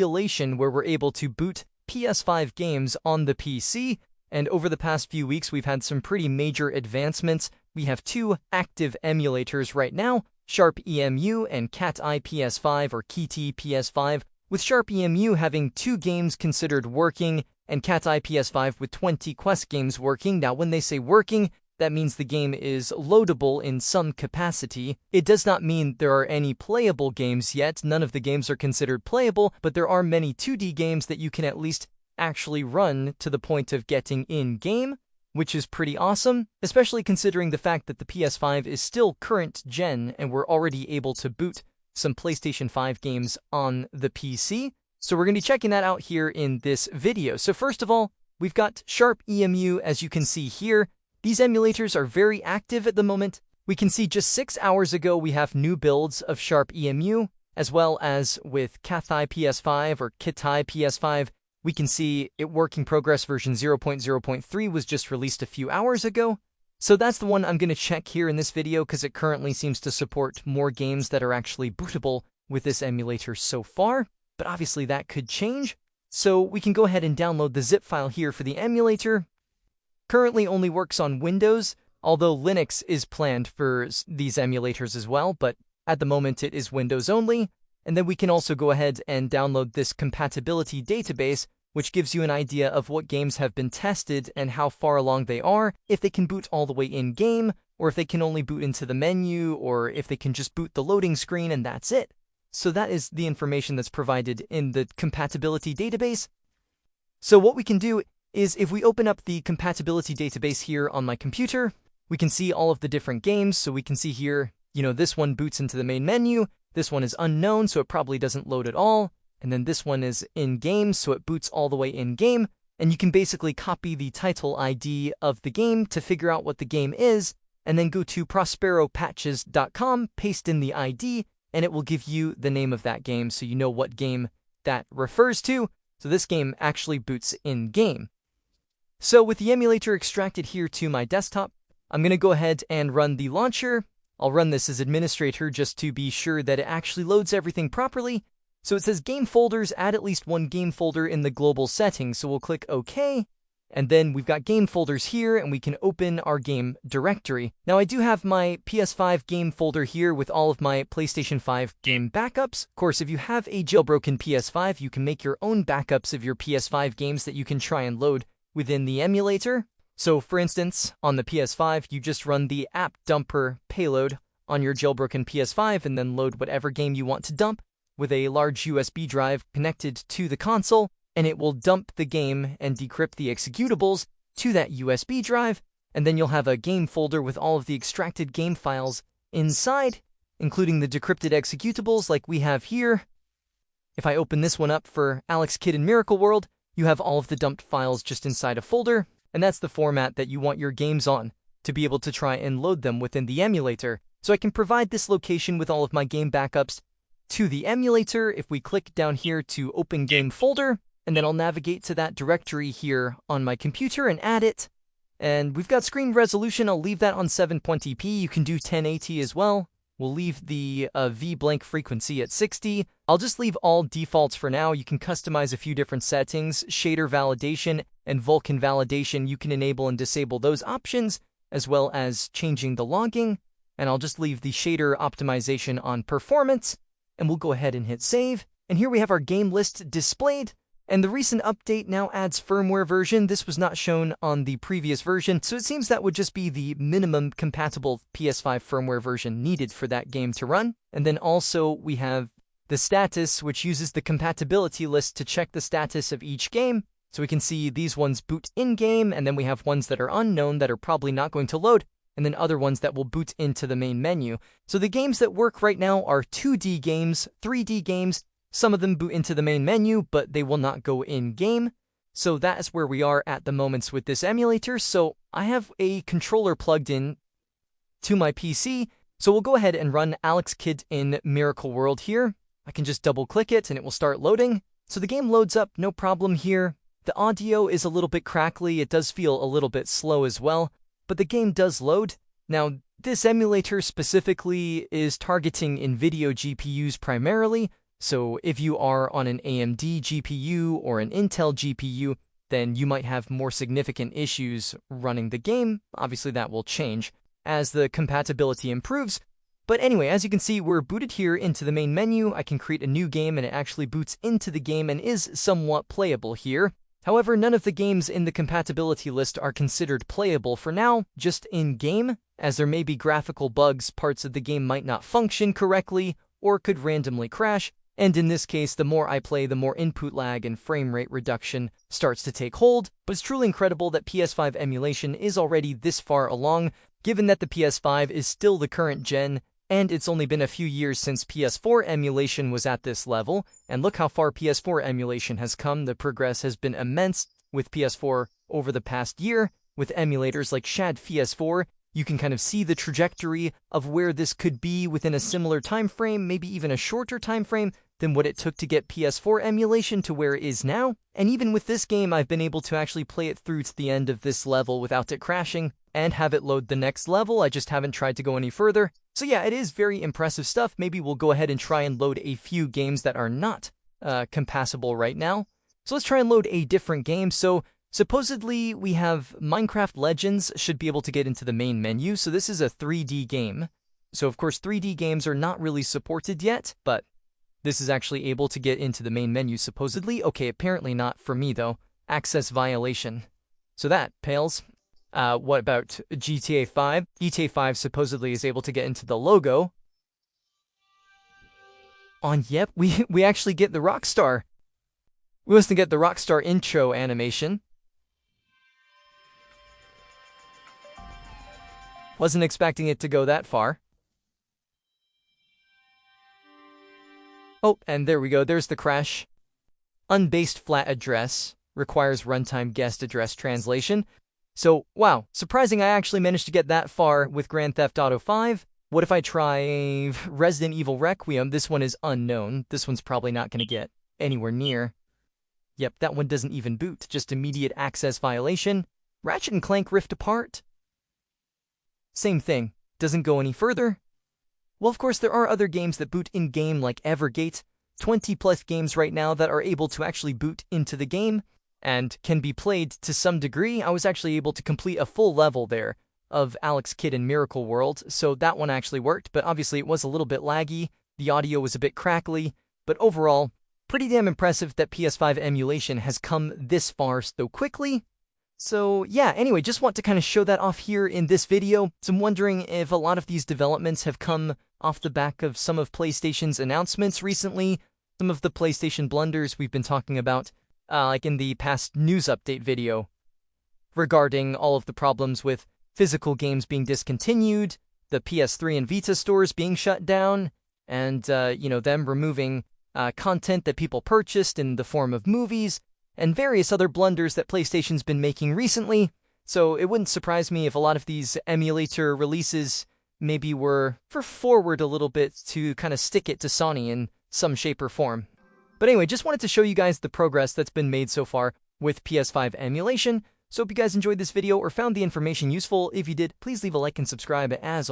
Emulation, where we're able to boot PS5 games on the PC, and over the past few weeks we've had some pretty major advancements. We have two active emulators right now, Sharp EMU and Cat Eye PS5 or Key PS5, with Sharp EMU having 2 games considered working, and Cat Eye PS5 with 20 Quest games working. Now when they say working, that means the game is loadable in some capacity. It does not mean there are any playable games yet. None of the games are considered playable, but there are many 2D games that you can at least actually run to the point of getting in-game, which is pretty awesome, especially considering the fact that the PS5 is still current gen and we're already able to boot some PlayStation 5 games on the PC. So we're going to be checking that out here in this video. So first of all, we've got Sharp EMU, as you can see here. These emulators are very active at the moment. We can see just 6 hours ago we have new builds of Sharp EMU, as well as with Cat Eye PS5 or Kit Eye PS5. We can see it working progress version 0.0.3 was just released a few hours ago. So that's the one I'm going to check here in this video because it currently seems to support more games that are actually bootable with this emulator so far. But obviously that could change. So we can go ahead and download the zip file here for the emulator. Currently only works on Windows, although Linux is planned for these emulators as well, but at the moment it is Windows only. And then we can also go ahead and download this compatibility database, which gives you an idea of what games have been tested and how far along they are, if they can boot all the way in-game, or if they can only boot into the menu, or if they can just boot the loading screen and that's it. So that is the information that's provided in the compatibility database. So what we can do is if we open up the compatibility database here on my computer, we can see all of the different games. So we can see here, this one boots into the main menu. This one is unknown, so it probably doesn't load at all. And then this one is in-game, so it boots all the way in-game. And you can basically copy the title ID of the game to figure out what the game is, and then go to prosperopatches.com, paste in the ID, and it will give you the name of that game, so you know what game that refers to. So this game actually boots in-game. So with the emulator extracted here to my desktop, I'm going to go ahead and run the launcher. I'll run this as administrator just to be sure that it actually loads everything properly. So it says game folders, add at least one game folder in the global settings. So we'll click OK. And then we've got game folders here and we can open our game directory. Now I do have my PS5 game folder here with all of my PlayStation 5 game backups. Of course, if you have a jailbroken PS5, you can make your own backups of your PS5 games that you can try and load within the emulator. So for instance, on the PS5, you just run the app dumper payload on your jailbroken PS5 and then load whatever game you want to dump with a large USB drive connected to the console, and it will dump the game and decrypt the executables to that USB drive, and then you'll have a game folder with all of the extracted game files inside, including the decrypted executables like we have here. If I open this one up for Alex Kidd in Miracle World, you have all of the dumped files just inside a folder, and that's the format that you want your games on to be able to try and load them within the emulator. So I can provide this location with all of my game backups to the emulator if we click down here to open game folder, and then I'll navigate to that directory here on my computer and add it. And we've got screen resolution. I'll leave that on 720p. You can do 1080 as well. We'll leave the V-blank frequency at 60. I'll just leave all defaults for now. You can customize a few different settings. Shader validation and Vulkan validation, you can enable and disable those options, as well as changing the logging. And I'll just leave the shader optimization on performance. And we'll go ahead and hit save. And here we have our game list displayed. And the recent update now adds firmware version. This was not shown on the previous version, so it seems that would just be the minimum compatible PS5 firmware version needed for that game to run. And then also we have the status, which uses the compatibility list to check the status of each game. So we can see these ones boot in-game, and then we have ones that are unknown that are probably not going to load, and then other ones that will boot into the main menu. So the games that work right now are 2D games, 3D games. Some of them boot into the main menu, but they will not go in-game. So that is where we are at the moment with this emulator. So I have a controller plugged in to my PC. So we'll go ahead and run Alex Kidd in Miracle World here. I can just double click it and it will start loading. So the game loads up, no problem here. The audio is a little bit crackly. It does feel a little bit slow as well, but the game does load. Now, this emulator specifically is targeting NVIDIA GPUs primarily. So if you are on an AMD GPU or an Intel GPU, then you might have more significant issues running the game. Obviously, that will change as the compatibility improves. But anyway, as you can see, we're booted here into the main menu. I can create a new game, and it actually boots into the game and is somewhat playable here. However, none of the games in the compatibility list are considered playable for now, just in-game, as there may be graphical bugs, parts of the game might not function correctly, or could randomly crash. And in this case, the more I play, the more input lag and frame rate reduction starts to take hold. But it's truly incredible that PS5 emulation is already this far along, given that the PS5 is still the current gen, and it's only been a few years since PS4 emulation was at this level. And look how far PS4 emulation has come. The progress has been immense with PS4 over the past year. With emulators like Shad PS4, you can kind of see the trajectory of where this could be within a similar time frame, maybe even a shorter time frame than what it took to get PS4 emulation to where it is now. And even with this game, I've been able to actually play it through to the end of this level without it crashing and have it load the next level. I just haven't tried to go any further. So yeah, it is very impressive stuff. Maybe we'll go ahead and try and load a few games that are not compatible right now. So let's try and load a different game. So supposedly we have Minecraft Legends should be able to get into the main menu. So this is a 3D game. So of course 3D games are not really supported yet, but this is actually able to get into the main menu, supposedly. Okay, apparently not for me, though. Access violation. So that pales. What about GTA 5? GTA 5 supposedly is able to get into the logo. Yep, we actually get the Rockstar. We must get the Rockstar intro animation. Wasn't expecting it to go that far. Oh, and there we go, there's the crash. Unbased flat address requires runtime guest address translation. So, wow, surprising I actually managed to get that far with Grand Theft Auto 5. What if I try Resident Evil Requiem? This one is unknown. This one's probably not going to get anywhere near. Yep, that one doesn't even boot, just immediate access violation. Ratchet & Clank Rift Apart. Same thing, doesn't go any further. Well, of course, there are other games that boot in-game like Evergate, 20-plus games right now that are able to actually boot into the game and can be played to some degree. I was actually able to complete a full level there of Alex Kidd in Miracle World, so that one actually worked, but obviously it was a little bit laggy, the audio was a bit crackly, but overall, pretty damn impressive that PS5 emulation has come this far so quickly. So yeah, anyway, just want to kind of show that off here in this video. So I'm wondering if a lot of these developments have come off the back of some of PlayStation's announcements recently, some of the PlayStation blunders we've been talking about, like in the past news update video, regarding all of the problems with physical games being discontinued, the PS3 and Vita stores being shut down, and, them removing content that people purchased in the form of movies, and various other blunders that PlayStation's been making recently. So it wouldn't surprise me if a lot of these emulator releases maybe were forward a little bit to kind of stick it to Sony in some shape or form. But anyway, just wanted to show you guys the progress that's been made so far with PS5 emulation. So hope you guys enjoyed this video or found the information useful. If you did, please leave a like and subscribe as always.